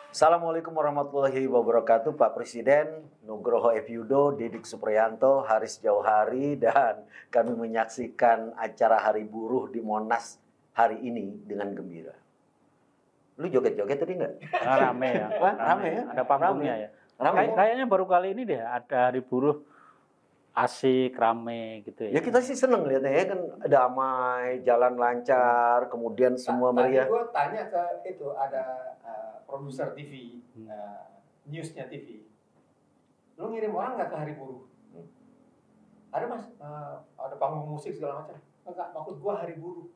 Assalamualaikum warahmatullahi wabarakatuh, Pak Presiden, Nugroho F. Yudo, Didik Supriyanto, Haris Jauhari, dan kami menyaksikan acara Hari Buruh di Monas hari ini dengan gembira. Lu joget-joget tadi nggak? Rame ya. Wah, rame ya? Ada panggungnya ya. Rame. Kayaknya baru kali ini deh ada Hari Buruh asik, rame gitu ya. Ya kita sih seneng lihatnya ya kan, damai, jalan lancar, kemudian semua meriah. Tadi gue tanya ke itu ada produser TV, newsnya TV. Lu ngirim orang nggak ke Hari Buruh? Ada mas, ada panggung musik segala macam. Enggak, maksud gue Hari Buruh.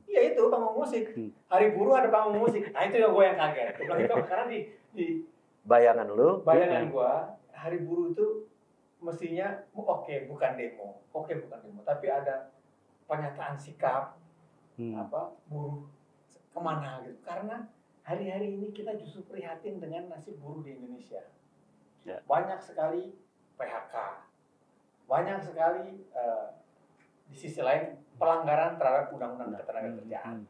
Iya itu panggung musik. Hari Buruh ada panggung musik. Nah itu yang gue yang kaget. Itu karena di Bayangan lu? bayangan gue Hari Buruh itu mestinya bukan demo, tapi ada pernyataan sikap buruh kemana gitu. Karena hari-hari ini kita justru prihatin dengan nasib buruh di Indonesia. Ya. Banyak sekali PHK, banyak sekali di sisi lain pelanggaran terhadap undang-undang ketenagakerjaan.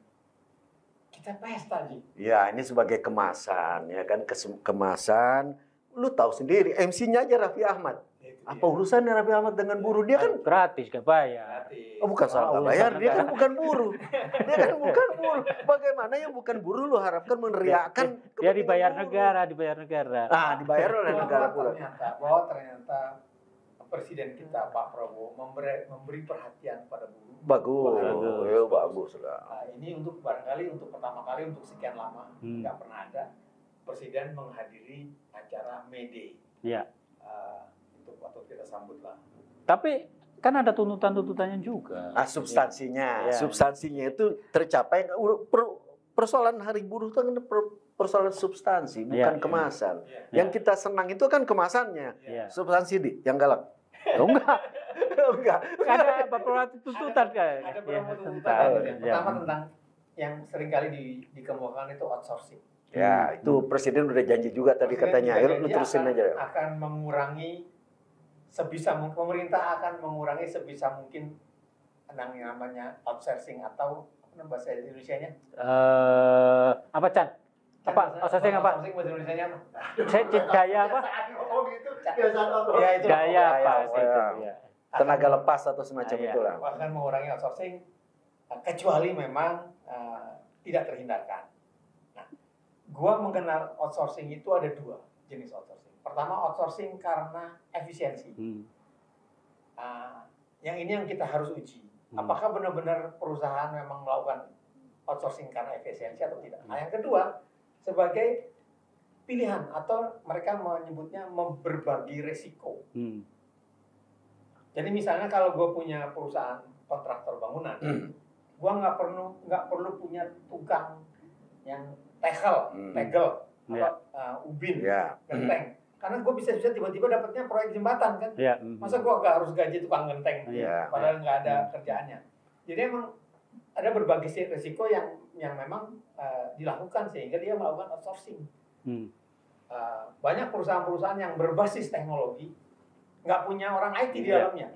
Kita pesta Ji. Ya ini sebagai kemasan, ya kan kemasan. Lu tahu sendiri, MC-nya aja Raffi Ahmad. Apa urusannya Raffi Ahmad dengan buruh? Dia kan gratis, gak bayar. Oh, bukan soal nggak bayar, dia kan bukan buruh. Dia kan bukan buruh. Bagaimana yang bukan buruh lu harapkan meneriakan? Dia dibayar buruh? negara. Ah, dibayar oleh negara pula. Ternyata Presiden kita Pak Prabowo memberi perhatian pada buruh. Bagus lah. Nah, ini untuk barangkali untuk pertama kali untuk sekian lama nggak pernah ada Presiden menghadiri acara May Day. Iya. Untuk waktu kita sambut lah. Tapi kan ada tuntutan-tuntutannya juga. Substansinya, Ya. substansinya itu tercapai. Persoalan Hari Buruh itu kan persoalan substansi, bukan kemasan. Yang kita senang itu kan kemasannya. Substansi yang galak. Oh, enggak. Enggak. Ada beberapa tuntutan kan? Ada beberapa tuntutan. Pertama tentang yang seringkali dikemukakan itu outsourcing. Ya, itu Presiden udah janji juga tadi katanya. Ayo lu terusin aja. Akan mengurangi sebisa mungkin, pemerintah akan mengurangi sebisa mungkin yang namanya outsourcing atau apa bahasa Indonesianya? Apa Chan? Apa? Outsourcing apa? Outsourcing bahasa Indonesianya apa? Gaya apa? Gaya apa? Tenaga lepas atau semacam itulah. Akan mengurangi outsourcing kecuali memang tidak terhindarkan. Nah, gua mengenal outsourcing itu ada dua jenis outsourcing. Pertama outsourcing karena efisiensi. Yang ini yang kita harus uji. Apakah benar-benar perusahaan memang melakukan outsourcing karena efisiensi atau tidak? Nah, yang kedua sebagai pilihan atau mereka menyebutnya berbagi resiko. Jadi misalnya kalau gue punya perusahaan kontraktor bangunan, gue nggak perlu punya tukang yang tegel, ubin, genteng. Karena gue bisa tiba-tiba dapatnya proyek jembatan kan. Masa gue nggak harus gaji tukang genteng, padahal nggak ada kerjaannya. Jadi emang ada berbagai resiko yang memang dilakukan sehingga dia melakukan outsourcing. Banyak perusahaan-perusahaan yang berbasis teknologi nggak punya orang IT di dalamnya.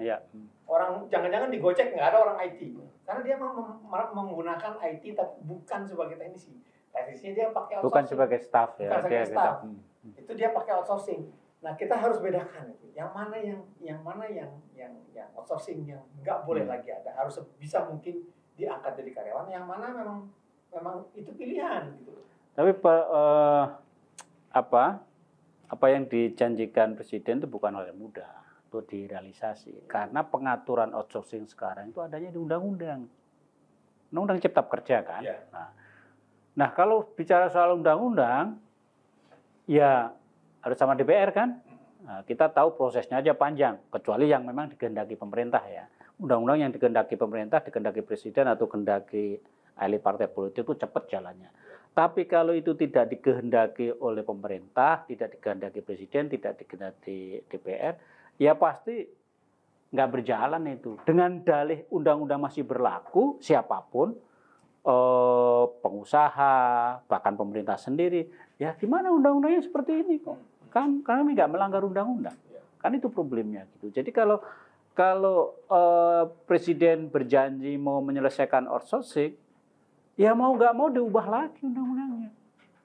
Orang jangan-jangan di Gojek nggak ada orang IT karena dia menggunakan IT tapi bukan sebagai teknisi. Teknisnya dia pakai outsourcing. Bukan sebagai staff ya. Bukan sebagai staff. Itu dia pakai outsourcing. Nah kita harus bedakan itu. Yang mana yang outsourcing yang nggak boleh lagi ada, harus bisa mungkin diangkat jadi karyawan. Yang mana memang itu pilihan gitu. Tapi apa yang dijanjikan Presiden itu bukan hal yang mudah untuk direalisasi. Karena pengaturan outsourcing sekarang itu adanya di undang-undang Cipta Kerja kan. Nah kalau bicara soal undang-undang, ya harus sama DPR kan. Nah, kita tahu prosesnya aja panjang, kecuali yang memang dikehendaki pemerintah ya. Undang-undang yang dikehendaki pemerintah, dikehendaki Presiden atau dikehendaki elit partai politik itu cepat jalannya. Tapi kalau itu tidak dikehendaki oleh pemerintah, tidak dikehendaki Presiden, tidak dikehendaki DPR, ya pasti nggak berjalan itu. Dengan dalih undang-undang masih berlaku, siapapun, pengusaha, bahkan pemerintah sendiri, ya gimana undang-undangnya seperti ini kok? Kan kami nggak melanggar undang-undang. Kan itu problemnya gitu. Jadi kalau Presiden berjanji mau menyelesaikan outsourcing, ya mau nggak mau diubah lagi undang-undangnya.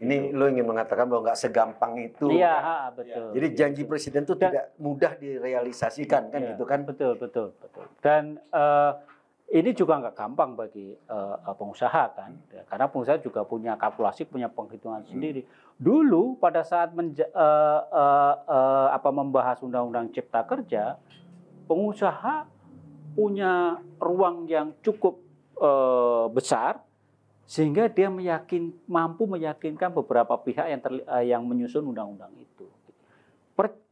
Ini lo ingin mengatakan bahwa nggak segampang itu. Iya, betul. Jadi janji presiden itu tidak mudah direalisasikan kan gitu kan? Betul. Dan ini juga nggak gampang bagi pengusaha kan, ya, karena pengusaha juga punya kalkulasi, punya penghitungan sendiri. Dulu pada saat membahas Undang-Undang Cipta Kerja, pengusaha punya ruang yang cukup besar sehingga dia mampu meyakinkan beberapa pihak yang menyusun undang-undang itu.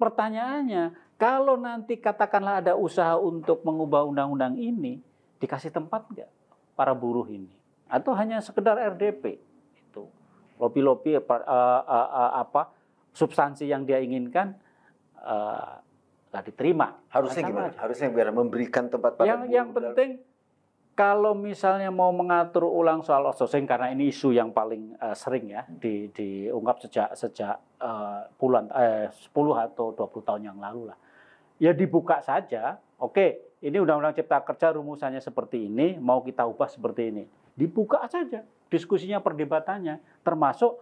Pertanyaannya, kalau nanti katakanlah ada usaha untuk mengubah undang-undang ini, dikasih tempat nggak para buruh ini? Atau hanya sekedar RDP? Itu lobi-lobi substansi yang dia inginkan nggak diterima. Harusnya gimana? Harusnya biar memberikan tempat pada buruh. Yang penting kalau misalnya mau mengatur ulang soal outsourcing, karena ini isu yang paling sering ya diungkap sejak 10 atau 20 tahun yang lalu lah. Ya dibuka saja. Oke, ini Undang-Undang Cipta Kerja rumusannya seperti ini, mau kita ubah seperti ini. Dibuka saja diskusinya, perdebatannya, termasuk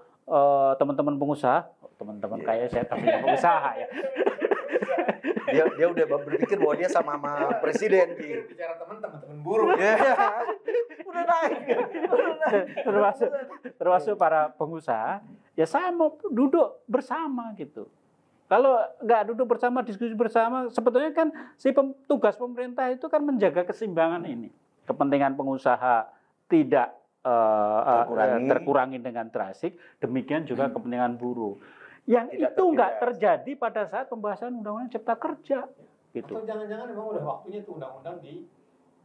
teman-teman pengusaha, teman-teman kayak saya tapi pengusaha ya. Dia udah berpikir bahwa dia sama presiden bicara teman-teman buruh. Udah naik. termasuk para pengusaha ya sama, duduk bersama gitu. Kalau nggak duduk bersama, diskusi bersama, sebetulnya kan tugas pemerintah itu kan menjaga keseimbangan ini. Kepentingan pengusaha tidak terkurangi dengan drastis, demikian juga kepentingan buruh. Yang itu nggak terjadi pada saat pembahasan Undang-Undang Cipta Kerja. Gitu. Atau jangan-jangan memang udah waktunya tuh undang-undang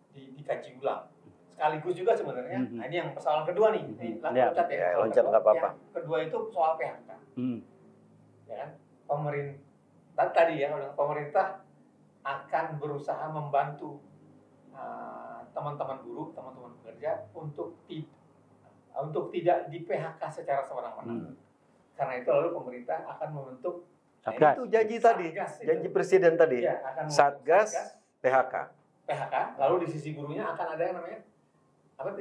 dikaji ulang. Sekaligus juga sebenarnya, nah ini yang persoalan kedua nih. Loncat ya. Loncat nggak apa-apa. Yang kedua itu soal PHK. Ya kan? Pemerintah tadi ya, pemerintah akan berusaha membantu teman-teman buruh, teman-teman pekerja untuk tidak di PHK secara sembarangan. Karena itu lalu pemerintah akan membentuk Satgas. Itu janji tadi, janji presiden tadi. Ya, Satgas PHK. Lalu di sisi buruhnya akan ada yang namanya apa?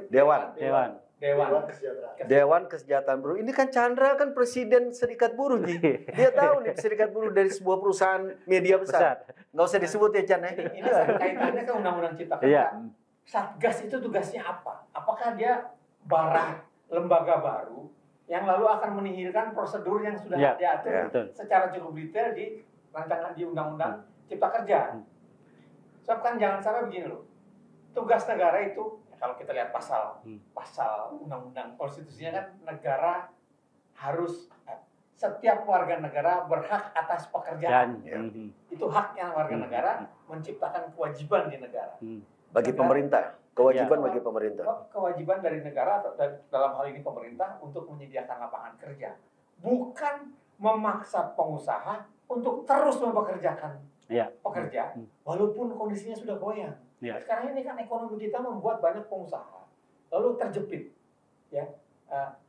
Dewan Kesejahteraan Buruh. Ini kan Chandra kan presiden Serikat Buruh nih. Dia tahu nih Serikat Buruh dari sebuah perusahaan media besar. Nggak usah disebut ya Chan ya. Ini kaitannya ke Undang-Undang Cipta Kerja. Satgas itu tugasnya apa? Apakah dia barang lembaga baru yang lalu akan menihilkan prosedur yang sudah diatur secara cukup detail di rancangan di Undang-Undang Cipta Kerja. Sebab kan jangan sampai begini loh. Tugas negara itu, kalau kita lihat pasal Undang-Undang Konstitusinya kan negara harus setiap warga negara berhak atas pekerjaan. Itu haknya warga negara menciptakan kewajiban di negara. Bagi pemerintah. Kewajiban bagi pemerintah. Kewajiban dari negara atau dalam hal ini pemerintah untuk menyediakan lapangan kerja. Bukan memaksa pengusaha untuk terus mempekerjakan pekerja walaupun kondisinya sudah goyang. Sekarang ini kan ekonomi kita membuat banyak pengusaha lalu terjepit.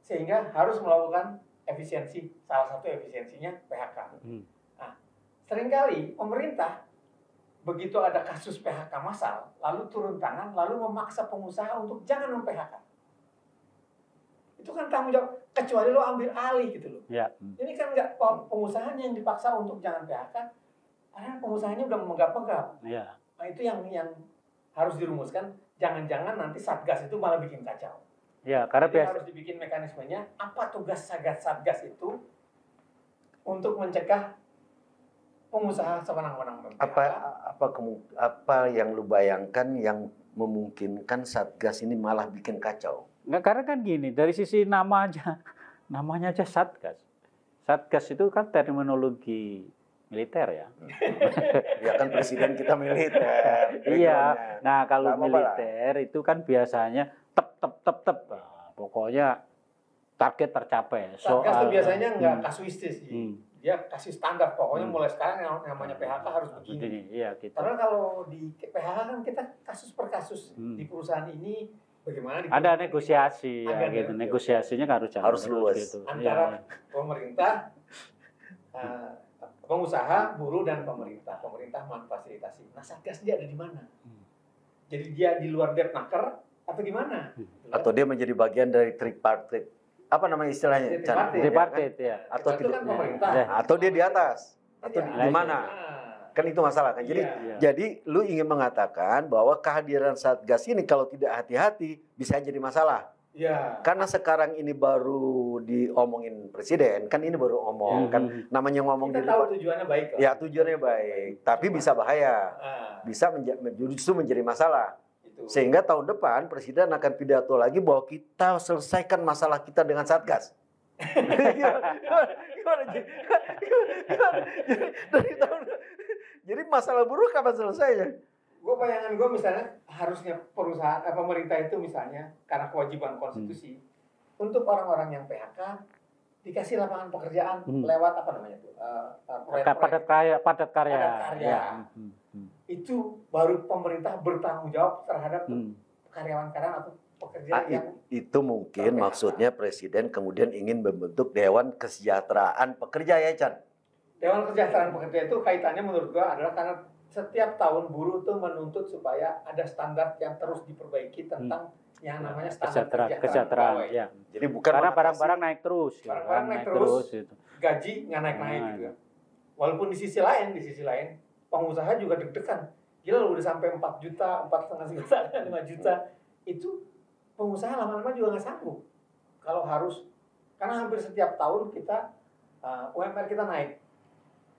Sehingga harus melakukan efisiensi. Salah satu efisiensinya PHK. Nah, seringkali pemerintah begitu ada kasus PHK massal, lalu turun tangan, lalu memaksa pengusaha untuk jangan mem-PHK. Itu kan tanggung jawab, kecuali lo ambil alih gitu loh. Ini kan nggak pengusahanya yang dipaksa untuk jangan PHK, karena pengusahanya udah memegang-pegang. Nah itu yang harus dirumuskan, jangan-jangan nanti Satgas itu malah bikin kacau. Karena jadi harus dibikin mekanismenya, apa tugas Satgas itu untuk mencegah pengusaha sewenang-wenang. Apa yang lu bayangkan yang memungkinkan Satgas ini malah bikin kacau? Nggak, karena kan gini, dari sisi namanya aja Satgas. Satgas itu kan terminologi militer ya. Ya kan presiden kita militer. Iya. Nah kalau militer itu kan biasanya tep. Pokoknya target tercapai. Satgas itu biasanya nggak kasuistis sih. Dia kasih standar, pokoknya mulai sekarang yang namanya PHK harus begini. Gitu. Karena kalau di PHK kan kita kasus per kasus di perusahaan ini bagaimana? Ada negosiasi ya gitu. Negosiasinya harus luas gitu. Antara pemerintah, pengusaha, buruh dan pemerintah. Pemerintah memfasilitasi. Nah, Satgas dia ada di mana? Jadi dia di luar Depnaker atau gimana? Atau dia menjadi bagian dari tripartite apa namanya istilahnya? Tripartit ya. Atau itu tidak? kan pemerintah. Atau dia di atas? Atau Iya. di mana? Kan itu masalah kan. Jadi jadi lu ingin mengatakan bahwa kehadiran Satgas ini kalau tidak hati-hati bisa jadi masalah. Iya. Karena sekarang ini baru diomongin presiden, kan ini baru ngomong, kan namanya ngomong Kita tahu tujuannya baik kok. ya tujuannya baik, tapi bisa bahaya, bisa justru menjadi masalah. Itu. Sehingga tahun depan presiden akan pidato lagi bahwa kita selesaikan masalah kita dengan Satgas. Jadi masalah buruh kapan selesainya? Gue bayangan gue misalnya harusnya perusahaan pemerintah itu misalnya karena kewajiban konstitusi untuk orang-orang yang PHK dikasih lapangan pekerjaan lewat apa namanya tuh padat karya. Ya. Itu baru pemerintah bertanggung jawab terhadap karyawan-karyawan atau pekerja yang itu mungkin maksudnya presiden kemudian ingin membentuk Dewan Kesejahteraan Pekerja ya Chan. Dewan Kesejahteraan Pekerja itu kaitannya menurut gua adalah karena setiap tahun buruh tuh menuntut supaya ada standar yang terus diperbaiki tentang yang namanya standar kesejahteraan. Ya. Jadi bukan karena barang-barang naik terus, barang-barang naik terus, gitu. Gaji nggak naik-naik gitu. Walaupun di sisi lain pengusaha juga deg-degan. Gila lu udah sampai 4 juta, 4,5 juta, 5 juta. Itu pengusaha lama-lama juga nggak sanggup. Kalau harus, karena hampir setiap tahun kita UMR kita naik.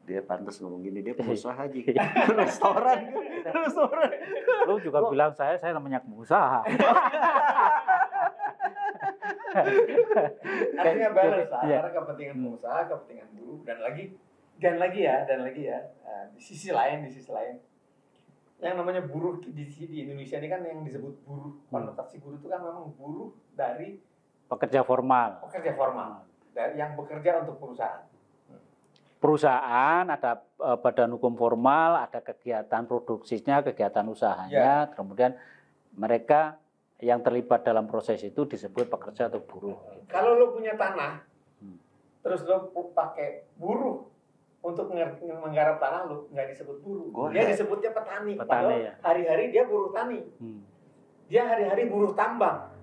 Dia pantas ngomong gini, dia pengusaha aja. restoran. Lu juga bilang saya namanya pengusaha. Artinya balance antara kepentingan pengusaha, kepentingan buruh dan lagi ya. Di sisi lain yang namanya buruh di Indonesia ini kan yang disebut buruh, konotasi buruh itu kan memang buruh dari pekerja formal dari yang bekerja untuk perusahaan, ada badan hukum formal, ada kegiatan produksinya, kegiatan usahanya, kemudian mereka yang terlibat dalam proses itu disebut pekerja atau buruh. Kalau lo punya tanah, terus lo pakai buruh untuk menggarap tanah lo, nggak disebut buruh. Dia disebutnya petani. Padahal ya. Hari-hari dia buruh tani. Dia hari-hari buruh tambang.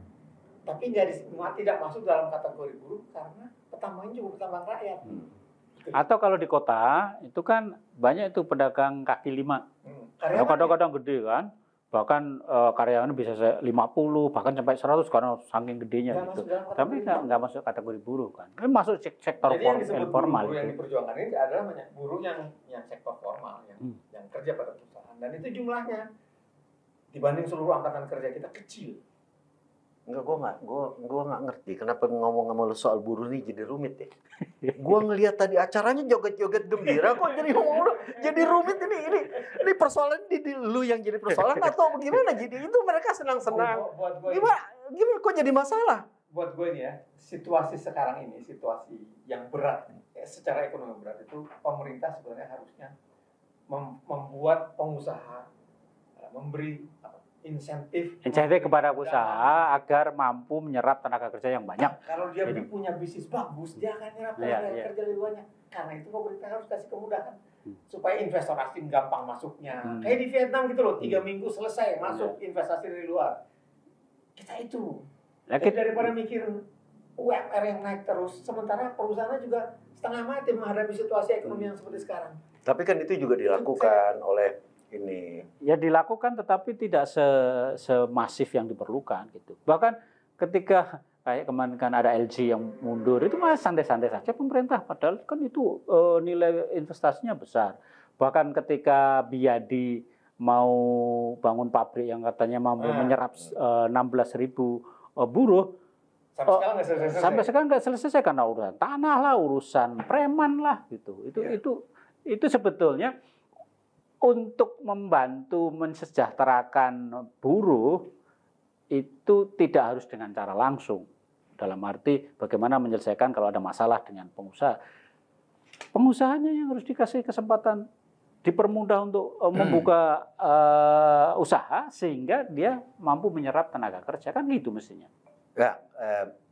Tapi tidak masuk dalam kategori buruh karena petambangnya juga petambang rakyat. Atau kalau di kota itu kan banyak itu pedagang kaki lima. Kadang-kadang gede kan. Bahkan karyawannya bisa 50, bahkan sampai 100 karena saking gedenya gitu. Tapi nggak masuk kategori buruh kan. Ini masuk sektor informal. Buruh yang diperjuangkan ini adalah buruh yang sektor formal, yang kerja pada perusahaan. Dan itu jumlahnya dibanding seluruh angkatan kerja kita kecil. Enggak, gua nggak ngerti kenapa ngomong sama lu soal buruh ini jadi rumit ya. Gua ngelihat tadi acaranya joget-joget gembira kok jadi ngomong jadi rumit ini persoalan di lu yang jadi persoalan atau bagaimana? Jadi itu mereka senang-senang. Gimana kok jadi masalah? Buat gue ini ya, situasi sekarang ini, situasi yang berat secara ekonomi berat itu pemerintah sebenarnya harusnya membuat pengusaha memberi insentif kepada usaha agar mampu menyerap tenaga kerja yang banyak. Kalau dia punya bisnis bagus, dia akan menyerap tenaga kerja lebih banyak. Karena itu pemerintah harus kasih kemudahan supaya investor asing gampang masuknya. Kayak di Vietnam gitu loh, 3 minggu selesai masuk investasi dari luar. Kita itu daripada mikir UMR yang naik terus, sementara perusahaannya juga setengah mati menghadapi situasi ekonomi yang seperti sekarang. Tapi kan itu juga dilakukan oleh ini. Ya dilakukan tetapi tidak semasif yang diperlukan gitu. Bahkan ketika kayak kemarin kan ada LG yang mundur itu masih santai-santai saja pemerintah padahal kan itu nilai investasinya besar. Bahkan ketika Biadi mau bangun pabrik yang katanya mampu menyerap 16.000 buruh sampai sekarang nggak selesai karena urusan tanah lah, urusan preman lah gitu. Itu sebetulnya untuk membantu mensejahterakan buruh itu tidak harus dengan cara langsung. Dalam arti bagaimana menyelesaikan kalau ada masalah dengan pengusaha. Pengusahanya yang harus dikasih kesempatan, dipermudah untuk membuka usaha sehingga dia mampu menyerap tenaga kerja. Kan gitu mestinya. Ya,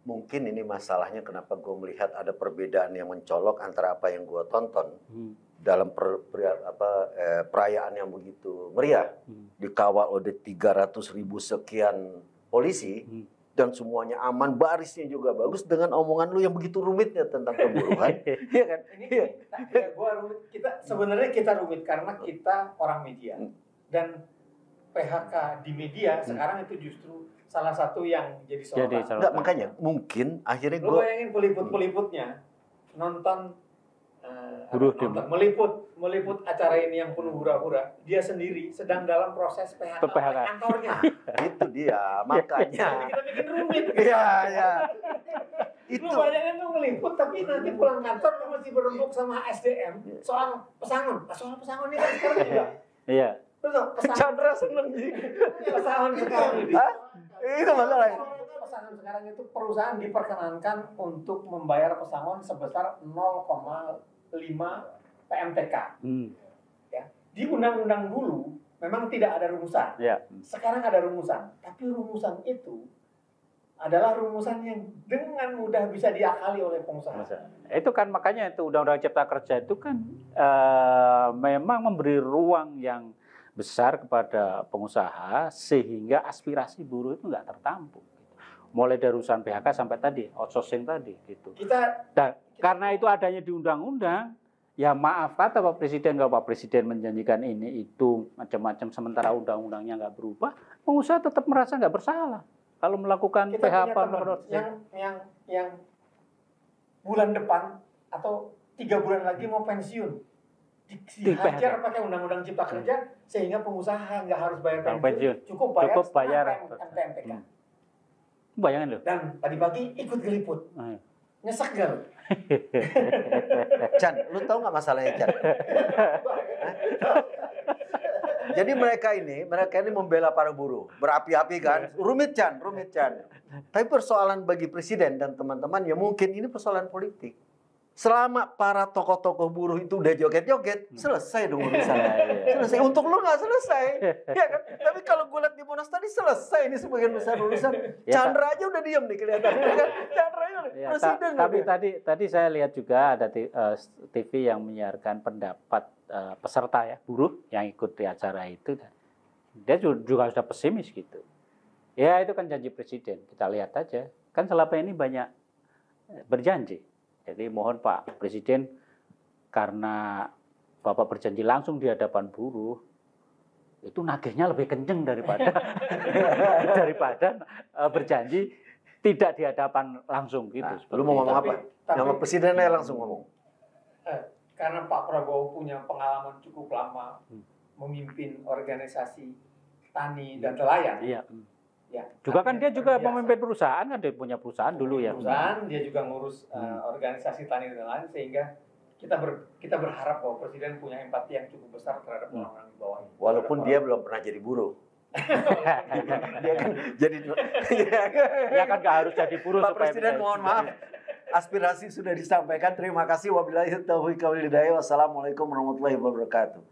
mungkin ini masalahnya kenapa gue melihat ada perbedaan yang mencolok antara apa yang gue tonton. Dalam perayaan yang begitu meriah, dikawal oleh 300.000 sekian polisi, dan semuanya aman, barisnya juga bagus dengan omongan lu yang begitu rumitnya tentang perburuan. Iya kan? Ini gua rumit. Sebenarnya kita rumit karena kita orang media. Dan PHK di media sekarang itu justru salah satu yang jadi sorotan. Enggak, makanya mungkin akhirnya Lu bayangin peliput-peliputnya nonton meliput acara ini yang penuh hura-hura, dia sendiri sedang dalam proses PHK kantornya. Itu dia, makanya. Kita bikin rumit. Iya, iya. Itu bayangin lu meliput tapi nanti pulang kantor lu masih berembuk sama SDM soal pesangon. Nah, soal pesangon ini kan sekarang juga. Iya. Chandra seneng sih. Pesangon sekarang ini. Itu masalahnya. Pesangon sekarang itu perusahaan diperkenankan untuk membayar pesangon sebesar 0,5 PMTK. Ya. Di undang-undang dulu memang tidak ada rumusan. Ya. Sekarang ada rumusan, tapi rumusan itu adalah rumusan yang dengan mudah bisa diakali oleh pengusaha. Itu kan makanya itu Undang-Undang Cipta Kerja itu kan memang memberi ruang yang besar kepada pengusaha sehingga aspirasi buruh itu nggak tertampung. Mulai dari urusan PHK sampai tadi outsourcing tadi gitu. Karena itu adanya di undang-undang, ya maaf kata Pak Presiden, kalau Pak Presiden menjanjikan ini itu macam-macam sementara undang-undangnya nggak berubah, pengusaha tetap merasa nggak bersalah kalau melakukan PHK yang bulan depan atau 3 bulan lagi mau pensiun dihajar pakai undang-undang Cipta Kerja sehingga pengusaha nggak harus bayar pensiun, cukup bayar MTMTK. Bayangin loh. Dan tadi pagi ikut geliput. Nyesek gak? Chan, lu tahu nggak masalahnya, Chan? Jadi mereka ini membela para buruh, berapi-api kan, rumit Chan. Tapi persoalan bagi presiden dan teman-teman ya mungkin ini persoalan politik. Selama para tokoh-tokoh buruh itu udah joget-joget, selesai dong urusannya. Selesai. Untuk lu nggak selesai, ya kan? Tapi kalau gue lihat di Monas tadi selesai ini sebagian besar urusan. Chandra aja udah diam nih kelihatannya kan? Chandra aja presiden. Tapi tadi saya lihat juga ada TV yang menyiarkan pendapat peserta ya buruh yang ikut di acara itu. Dia juga sudah pesimis gitu. Ya itu kan janji presiden. Kita lihat aja. Kan selama ini banyak berjanji. Jadi mohon Pak Presiden, karena Bapak berjanji langsung di hadapan buruh, itu nagihnya lebih kenceng daripada berjanji tidak di hadapan langsung gitu. Nah, lu mau ngomong apa? Nama Presidennya langsung ngomong. Karena Pak Prabowo punya pengalaman cukup lama memimpin organisasi tani dan nelayan. Iya. Ya, juga kan dia juga memimpin perusahaan, kan dia punya perusahaan dulu ya. Perusahaan, dia juga ngurus organisasi tani dan lain, sehingga kita berharap bahwa Presiden punya empati yang cukup besar terhadap orang-orang di bawah. Walaupun dia belum pernah jadi buruh. Dia kan jadi dia kan nggak harus jadi buruh. Pak Presiden mohon maaf, aspirasi sudah disampaikan. Terima kasih. Wabillahi taufiq wal hidayah. Wassalamualaikum warahmatullahi wabarakatuh.